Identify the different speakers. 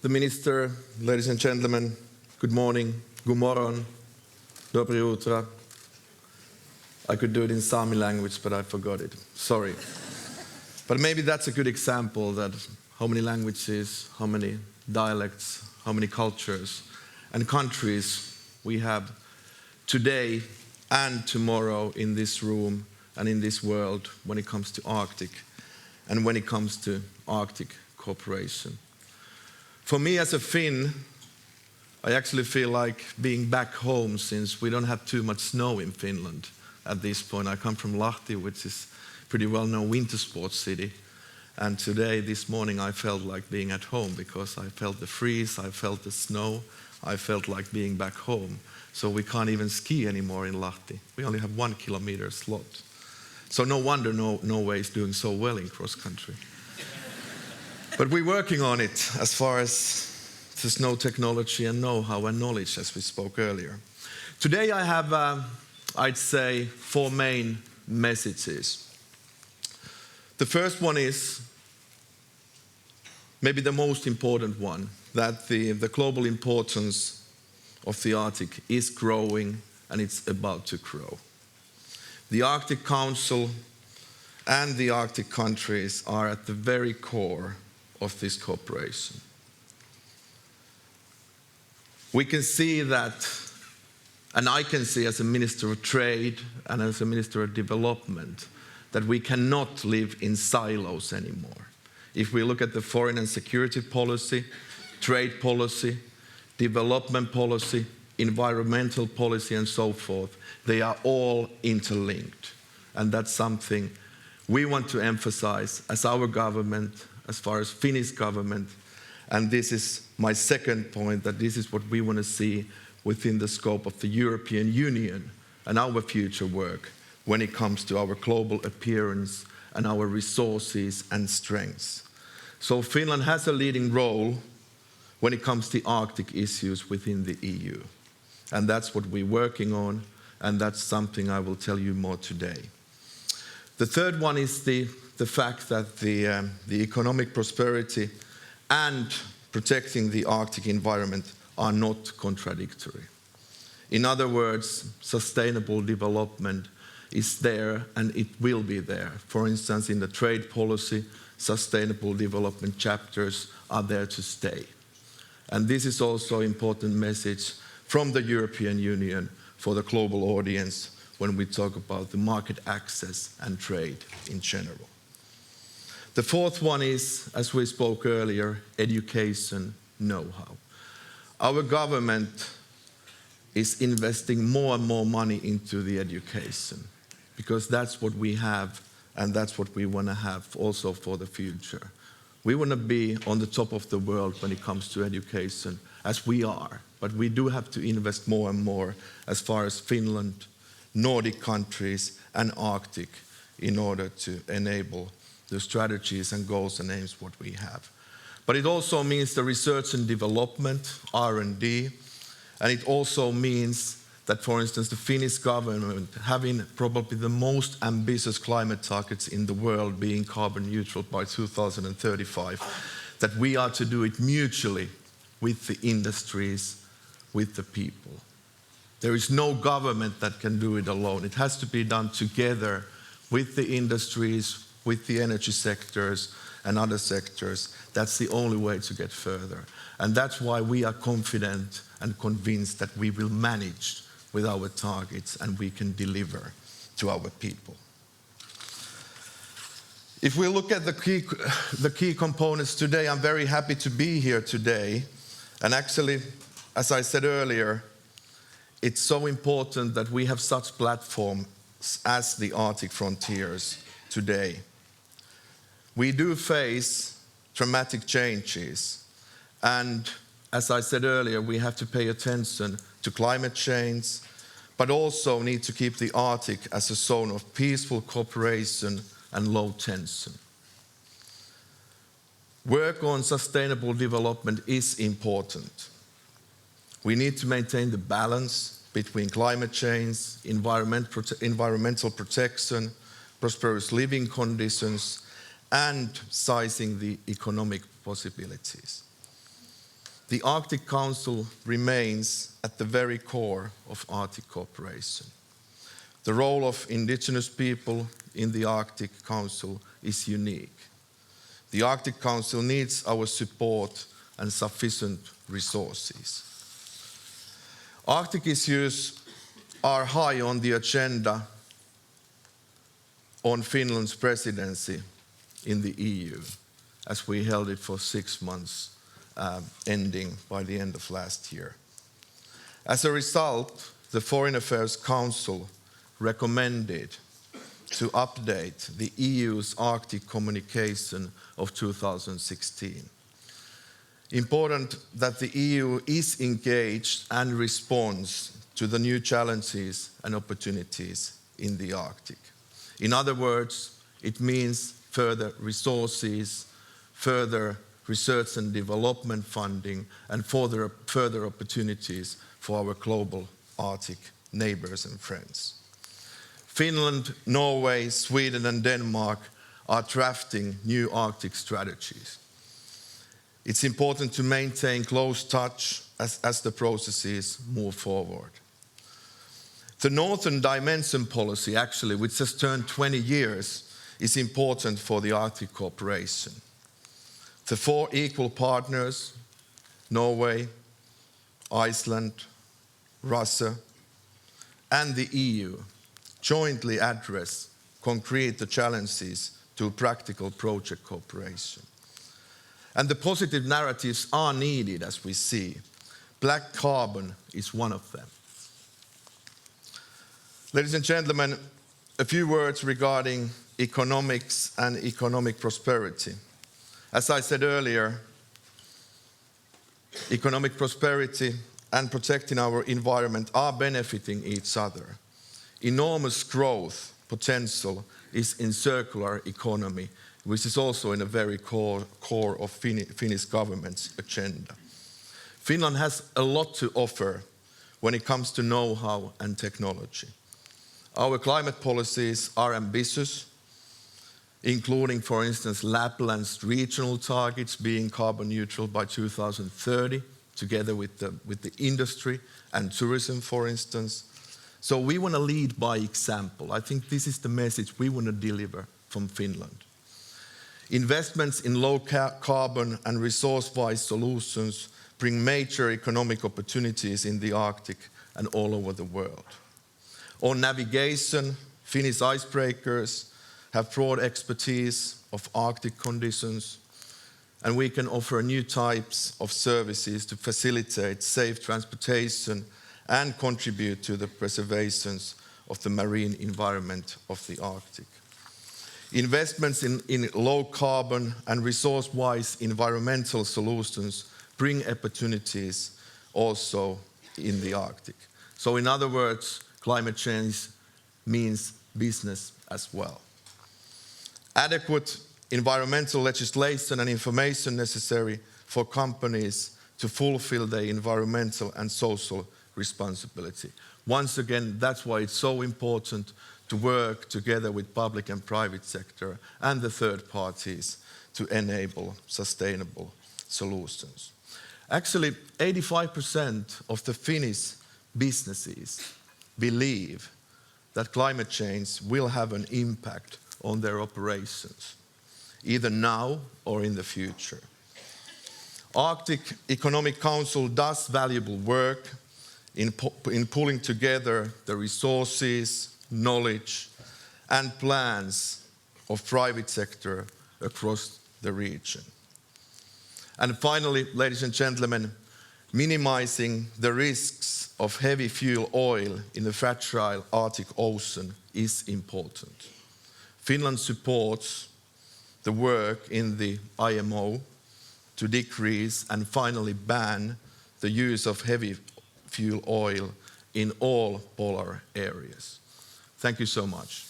Speaker 1: the Minister, ladies and gentlemen, good morning, god morgon, dobry utro. I could do it in Sami language, but I forgot it. Sorry. But maybe that's a good example that how many languages, how many dialects, how many cultures and countries we have today and tomorrow in this room and in this world when it comes to Arctic and when it comes to Arctic cooperation. For me as a Finn, I actually feel like being back home since we don't have too much snow in Finland at this point. I come from Lahti, which is a pretty well-known winter sports city. And today, this morning, I felt like being at home because I felt the freeze, I felt the snow, I felt like being back home. So we can't even ski anymore in Lahti. We only have 1 kilometer slot. So no wonder Norway is doing so well in cross-country. But we're working on it as far as the snow technology and know-how and knowledge, as we spoke earlier. Today I have, I'd say, 4 main messages. The first one is maybe the most important one, that the global importance of the Arctic is growing and it's about to grow. The Arctic Council and the Arctic countries are at the very core of this cooperation. We can see that, and I can see as a Minister of Trade and as a Minister of Development, that we cannot live in silos anymore. If we look at the foreign and security policy, trade policy, development policy, environmental policy and so forth, they are all interlinked. And that's something we want to emphasize as our government, as far as Finnish government. And this is my second point, that this is what we want to see within the scope of the European Union and our future work when it comes to our global appearance and our resources and strengths. So Finland has a leading role when it comes to Arctic issues within the EU. And that's what we're working on, and that's something I will tell you more today. The third one is the fact that the economic prosperity and protecting the Arctic environment are not contradictory. In other words, sustainable development is there and it will be there. For instance, in the trade policy, sustainable development chapters are there to stay. And this is also an important message from the European Union for the global audience when we talk about the market access and trade in general. The fourth one is, as we spoke earlier, education know-how. Our government is investing more and more money into the education because that's what we have and that's what we want to have also for the future. We want to be on the top of the world when it comes to education, as we are, but we do have to invest more and more as far as Finland, Nordic countries and Arctic in order to enable the strategies and goals and aims what we have. But it also means the research and development, R&D, and it also means that, for instance, the Finnish government having probably the most ambitious climate targets in the world, being carbon neutral by 2035, that we are to do it mutually with the industries, with the people. There is no government that can do it alone. It has to be done together with the industries, with the energy sectors and other sectors. That's the only way to get further. And that's why we are confident and convinced that we will manage with our targets and we can deliver to our people. If we look at the key components today, I'm very happy to be here today. And actually, as I said earlier, it's so important that we have such platforms as the Arctic Frontiers today. We do face dramatic changes, and as I said earlier, we have to pay attention to climate change, but also need to keep the Arctic as a zone of peaceful cooperation and low tension. Work on sustainable development is important. We need to maintain the balance between climate change, environmental protection, prosperous living conditions, and seizing the economic possibilities. the Arctic Council remains at the very core of Arctic cooperation. The role of indigenous people in the Arctic Council is unique. The Arctic Council needs our support and sufficient resources. Arctic issues are high on the agenda on Finland's presidency in the EU, as we held it for 6 months, ending by the end of last year. As a result, the Foreign Affairs Council recommended to update the EU's Arctic communication of 2016. Important that the EU is engaged and responds to the new challenges and opportunities in the Arctic. In other words, it means further resources, further research and development funding, and further opportunities for our global Arctic neighbors and friends. Finland, Norway, Sweden, and Denmark are drafting new Arctic strategies. It's important to maintain close touch as the processes move forward. The Northern Dimension policy, actually, which has turned 20 years, is important for the Arctic cooperation. The 4 equal partners, Norway, Iceland, Russia, and the EU, jointly address concrete challenges to practical project cooperation. And the positive narratives are needed, as we see. Black carbon is one of them. Ladies and gentlemen, a few words regarding economics and economic prosperity. As I said earlier, economic prosperity and protecting our environment are benefiting each other. Enormous growth potential is in circular economy, which is also in a very core of Finnish government's agenda. Finland has a lot to offer when it comes to know-how and technology. Our climate policies are ambitious, including, for instance, Lapland's regional targets being carbon neutral by 2030, together with the industry and tourism, for instance. So we want to lead by example. I think this is the message we want to deliver from Finland. Investments in low carbon and resource-wise solutions bring major economic opportunities in the Arctic and all over the world. On navigation, Finnish icebreakers have broad expertise of Arctic conditions, and we can offer new types of services to facilitate safe transportation and contribute to the preservation of the marine environment of the Arctic. Investments in low carbon and resource-wise environmental solutions bring opportunities also in the Arctic. So in other words, climate change means business as well. Adequate environmental legislation and information necessary for companies to fulfill their environmental and social responsibility. Once again, that's why it's so important to work together with public and private sector and the third parties to enable sustainable solutions. Actually, 85% of the Finnish businesses believe that climate change will have an impact on their operations, either now or in the future. Arctic Economic Council does valuable work in pulling together the resources, knowledge, and plans of private sector across the region. And finally, ladies and gentlemen, minimizing the risks of heavy fuel oil in the fragile Arctic Ocean is important. Finland supports the work in the IMO to decrease and finally ban the use of heavy fuel oil in all polar areas. Thank you so much.